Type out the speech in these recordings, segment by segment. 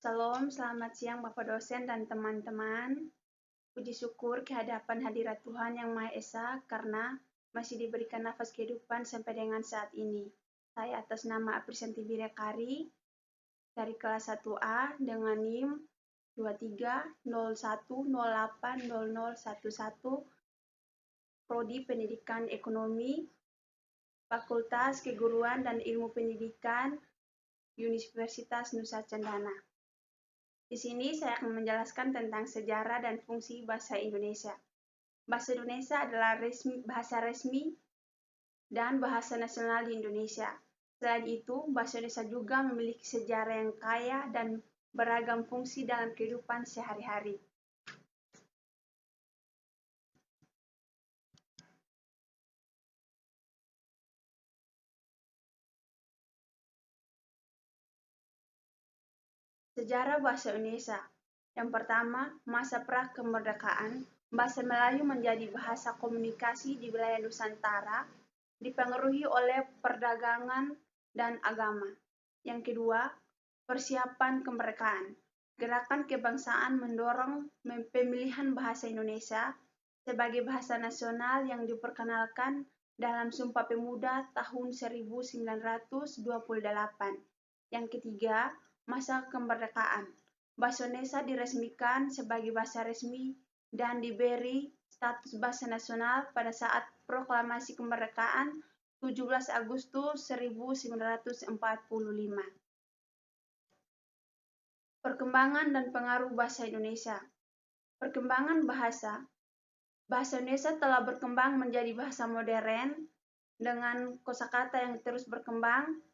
Salam, selamat siang Bapak dosen dan teman-teman. Puji syukur kehadapan hadirat Tuhan Yang Maha Esa karena masih diberikan nafas kehidupan sampai dengan saat ini. Saya atas nama Aprisanti Birekari dari kelas 1A dengan NIM 2301080011, Prodi Pendidikan Ekonomi, Fakultas Keguruan dan Ilmu Pendidikan, Universitas Nusa Cendana. Di sini saya akan menjelaskan tentang sejarah dan fungsi bahasa Indonesia. Bahasa Indonesia adalah bahasa resmi dan bahasa nasional di Indonesia. Selain itu, bahasa Indonesia juga memiliki sejarah yang kaya dan beragam fungsi dalam kehidupan sehari-hari. Sejarah bahasa Indonesia. Yang pertama, masa pra-kemerdekaan, bahasa Melayu menjadi bahasa komunikasi di wilayah Nusantara, dipengaruhi oleh perdagangan dan agama. Yang kedua, persiapan kemerdekaan. Gerakan kebangsaan mendorong pemilihan bahasa Indonesia sebagai bahasa nasional yang diperkenalkan dalam Sumpah Pemuda tahun 1928. Yang ketiga, masa kemerdekaan. Bahasa Indonesia diresmikan sebagai bahasa resmi dan diberi status bahasa nasional pada saat proklamasi kemerdekaan 17 Agustus 1945. Perkembangan dan pengaruh bahasa Indonesia. Perkembangan bahasa. Bahasa Indonesia telah berkembang menjadi bahasa modern dengan kosakata yang terus berkembang,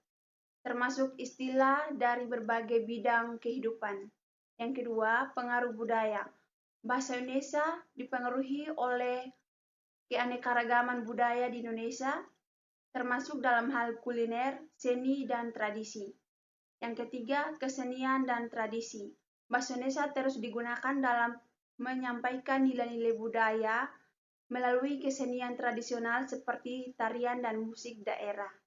termasuk istilah dari berbagai bidang kehidupan. Yang kedua, pengaruh budaya. Bahasa Indonesia dipengaruhi oleh keanekaragaman budaya di Indonesia, termasuk dalam hal kuliner, seni, dan tradisi. Yang ketiga, kesenian dan tradisi. Bahasa Indonesia terus digunakan dalam menyampaikan nilai-nilai budaya melalui kesenian tradisional seperti tarian dan musik daerah.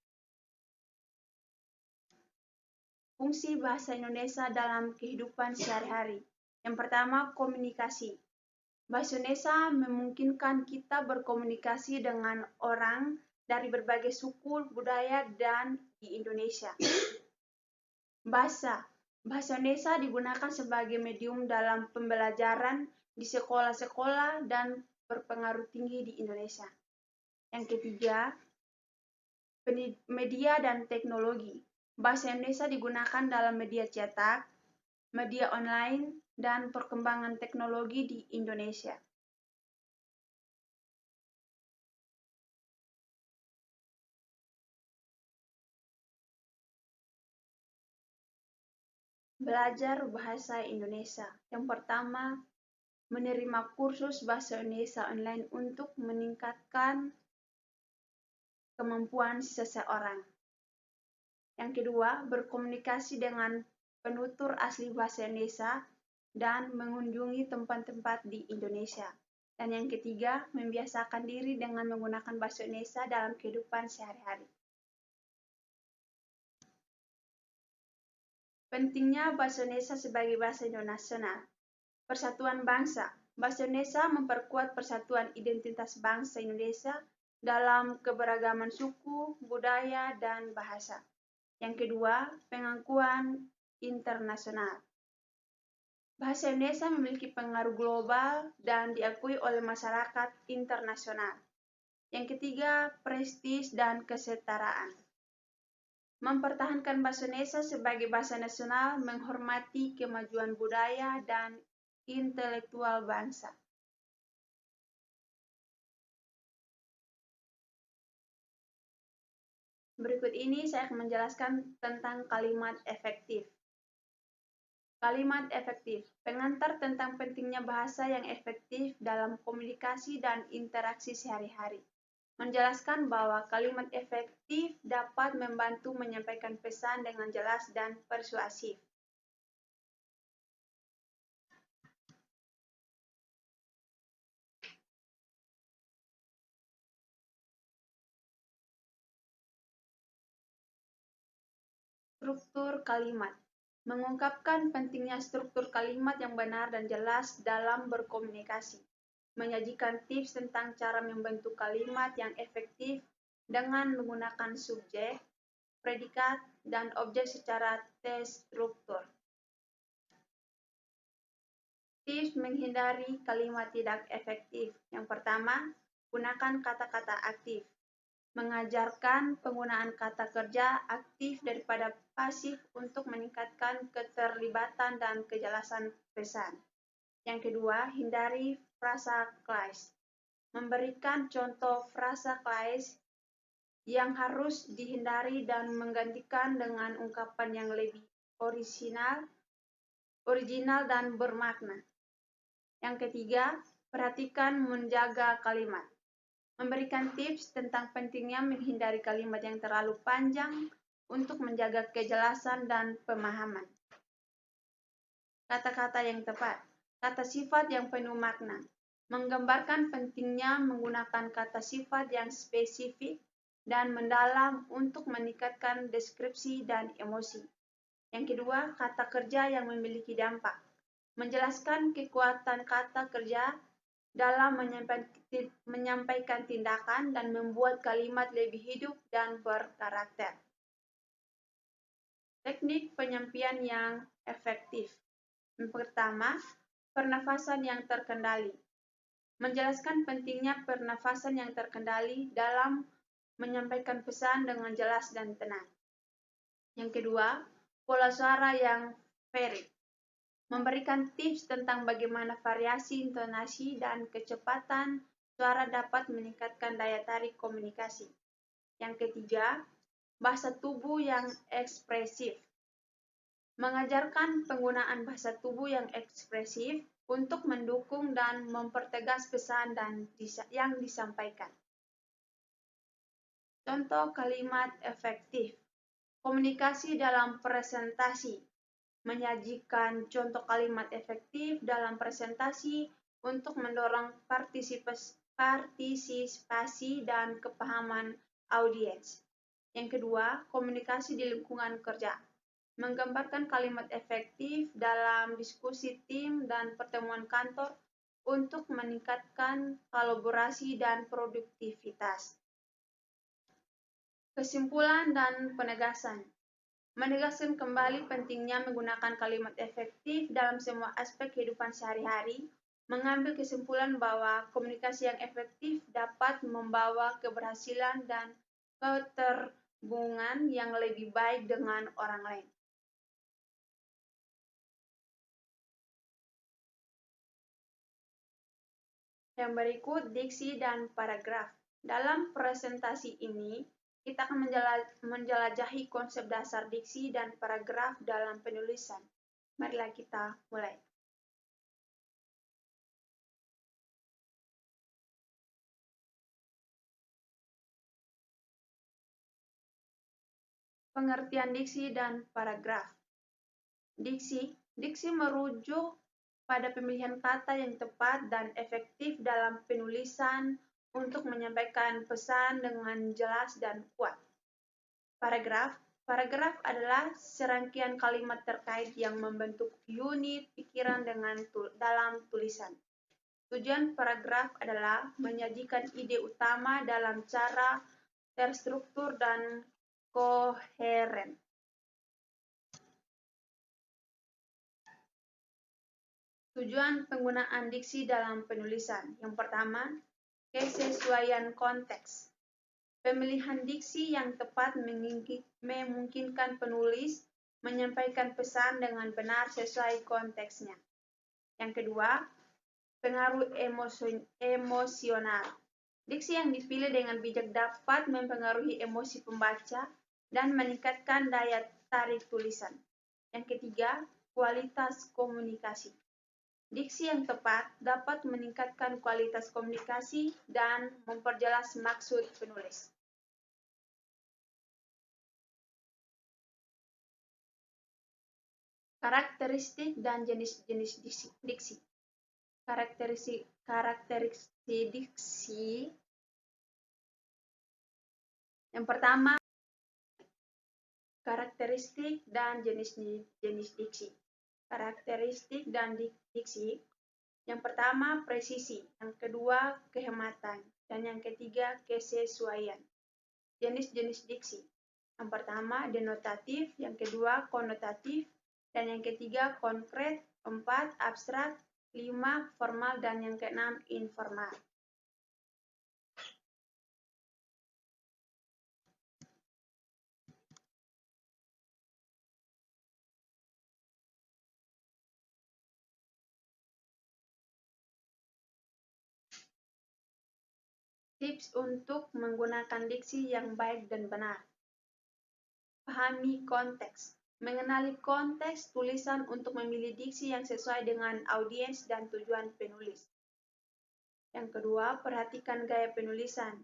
Fungsi bahasa Indonesia dalam kehidupan sehari-hari. Yang pertama, komunikasi. Bahasa Indonesia memungkinkan kita berkomunikasi dengan orang dari berbagai suku, budaya, dan di Indonesia. Bahasa Indonesia digunakan sebagai medium dalam pembelajaran di sekolah-sekolah dan berpengaruh tinggi di Indonesia. Yang ketiga, media dan teknologi. Bahasa Indonesia digunakan dalam media cetak, media online, dan perkembangan teknologi di Indonesia. Belajar bahasa Indonesia. Yang pertama, menerima kursus bahasa Indonesia online untuk meningkatkan kemampuan seseorang. Yang kedua, berkomunikasi dengan penutur asli bahasa Indonesia dan mengunjungi tempat-tempat di Indonesia. Dan yang ketiga, membiasakan diri dengan menggunakan bahasa Indonesia dalam kehidupan sehari-hari. Pentingnya bahasa Indonesia sebagai bahasa nasional. Persatuan bangsa. Bahasa Indonesia memperkuat persatuan identitas bangsa Indonesia dalam keberagaman suku, budaya, dan bahasa. Yang kedua, pengakuan internasional. Bahasa Indonesia memiliki pengaruh global dan diakui oleh masyarakat internasional. Yang ketiga, prestis dan kesetaraan. Mempertahankan bahasa Indonesia sebagai bahasa nasional menghormati kemajuan budaya dan intelektual bangsa. Berikut ini saya akan menjelaskan tentang kalimat efektif. Kalimat efektif, pengantar tentang pentingnya bahasa yang efektif dalam komunikasi dan interaksi sehari-hari. Menjelaskan bahwa kalimat efektif dapat membantu menyampaikan pesan dengan jelas dan persuasif. Struktur kalimat. Mengungkapkan pentingnya struktur kalimat yang benar dan jelas dalam berkomunikasi. Menyajikan tips tentang cara membentuk kalimat yang efektif dengan menggunakan subjek, predikat, dan objek secara terstruktur. Tips menghindari kalimat tidak efektif. Yang pertama, gunakan kata-kata aktif. Mengajarkan penggunaan kata kerja aktif daripada pasif untuk meningkatkan keterlibatan dan kejelasan pesan. Yang kedua, hindari frasa clause. Memberikan contoh frasa clause yang harus dihindari dan menggantikan dengan ungkapan yang lebih original dan bermakna. Yang ketiga, perhatikan menjaga kalimat. Memberikan tips tentang pentingnya menghindari kalimat yang terlalu panjang untuk menjaga kejelasan dan pemahaman. Kata-kata yang tepat. Kata sifat yang penuh makna. Menggambarkan pentingnya menggunakan kata sifat yang spesifik dan mendalam untuk meningkatkan deskripsi dan emosi. Yang kedua, kata kerja yang memiliki dampak. Menjelaskan kekuatan kata kerja dalam menyampaikan tindakan dan membuat kalimat lebih hidup dan berkarakter. Teknik penyampaian yang efektif. Yang pertama, pernafasan yang terkendali. Menjelaskan pentingnya pernafasan yang terkendali dalam menyampaikan pesan dengan jelas dan tenang. Yang kedua, pola suara yang varied. Memberikan tips tentang bagaimana variasi intonasi dan kecepatan suara dapat meningkatkan daya tarik komunikasi. Yang ketiga, bahasa tubuh yang ekspresif. Mengajarkan penggunaan bahasa tubuh yang ekspresif untuk mendukung dan mempertegas pesan yang disampaikan. Contoh kalimat efektif. Komunikasi dalam presentasi. Menyajikan contoh kalimat efektif dalam presentasi untuk mendorong partisipasi dan kepahaman audiens. Yang kedua, komunikasi di lingkungan kerja. Menggambarkan kalimat efektif dalam diskusi tim dan pertemuan kantor untuk meningkatkan kolaborasi dan produktivitas. Kesimpulan dan penegasan. Menegaskan kembali pentingnya menggunakan kalimat efektif dalam semua aspek kehidupan sehari-hari, mengambil kesimpulan bahwa komunikasi yang efektif dapat membawa keberhasilan dan keterhubungan yang lebih baik dengan orang lain. Yang berikut, diksi dan paragraf. Dalam presentasi ini, kita akan menjelajahi konsep dasar diksi dan paragraf dalam penulisan. Marilah kita mulai. Pengertian diksi dan paragraf. Diksi merujuk pada pemilihan kata yang tepat dan efektif dalam penulisan untuk menyampaikan pesan dengan jelas dan kuat. Paragraf adalah serangkaian kalimat terkait yang membentuk unit pikiran dalam tulisan. Tujuan paragraf adalah menyajikan ide utama dalam cara terstruktur dan koheren. Tujuan penggunaan diksi dalam penulisan. Yang pertama, kesesuaian konteks. Pemilihan diksi yang tepat memungkinkan penulis menyampaikan pesan dengan benar sesuai konteksnya. Yang kedua, pengaruh emosional. Diksi yang dipilih dengan bijak dapat mempengaruhi emosi pembaca dan meningkatkan daya tarik tulisan. Yang ketiga, kualitas komunikasi. Diksi yang tepat dapat meningkatkan kualitas komunikasi dan memperjelas maksud penulis. Karakteristik dan jenis-jenis diksi. Karakteristik diksi. Yang pertama, Karakteristik dan jenis diksi. Karakteristik dan diksi. Yang pertama, presisi. Yang kedua, kehematan. Dan yang ketiga, kesesuaian. Jenis-jenis diksi. Yang pertama, denotatif. Yang kedua, konotatif. Dan yang ketiga, konkret. 4, abstrak. 5, formal. Dan yang keenam, informal. Tips untuk menggunakan diksi yang baik dan benar. Pahami konteks. Mengenali konteks tulisan untuk memilih diksi yang sesuai dengan audiens dan tujuan penulis. Yang kedua, perhatikan gaya penulisan.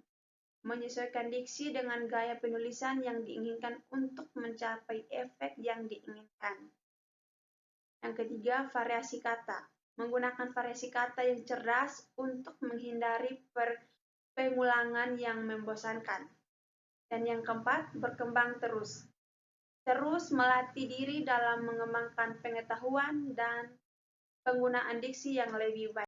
Menyesuaikan diksi dengan gaya penulisan yang diinginkan untuk mencapai efek yang diinginkan. Yang ketiga, variasi kata. Menggunakan variasi kata yang cerdas untuk menghindari pengulangan yang membosankan. Dan yang keempat, berkembang terus. Terus melatih diri dalam mengembangkan pengetahuan dan penggunaan diksi yang lebih baik.